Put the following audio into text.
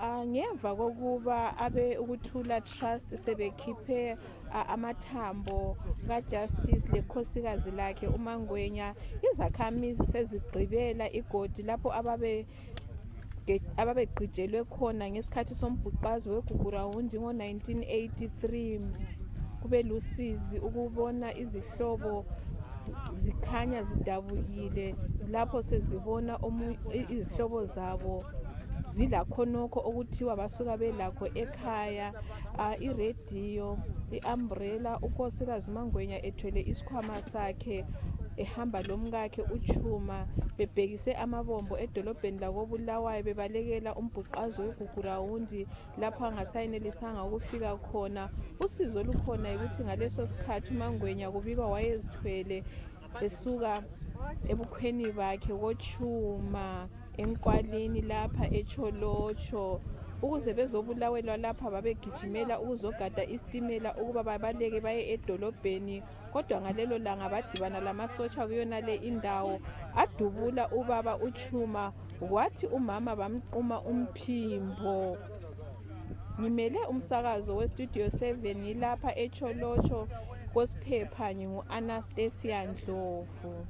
Ngemva kokuba abe ukuthula trust sebekhiphe amathambo kaJustice lekhosikazi lakhe uMangwenya, izakhamizi sezigqibela igodi lapho ababegqitshelwe khona ngesikhathi sombhuqazwe weGukurahundi ngo-1983. Kube lusizi ukubona izihlobo zikhanya zidabukile lapho sezibona izihlobo zabo zilakhonokho okuthiwa basuka belakho ekhaya, irediyo, i-umbrella, unkosikazi uMangwenya ethwele isikhwama sakhe ehamba lomkakhe uChuma bebhekise amabombo edolobheni lakoBulawayo bebalekela umbhuqazwe weGukurahundi lapho angasayenelisanga ukufika khona. Usizo lukhona ukuthi ngaleso sikhathi uMangwenya kubikwa wayezithwele esuka ebukhweni bakhe koChuma enkwaleni lapha eTsholotsho. Ukuze bezobulawelwa lapha babegijimela ukuzogada isitimela ukuba babaleke baye edolobheni, kodwa ngalelo langa badibana lamasotsha kuyona le indawo adubula ubaba uChuma, kwathi umama bamquma umphimbo. Ngimele umsakazo weStudio 7 ngilapha eTsholotsho koSipepa, ngingu-Anastasia Ndlovu.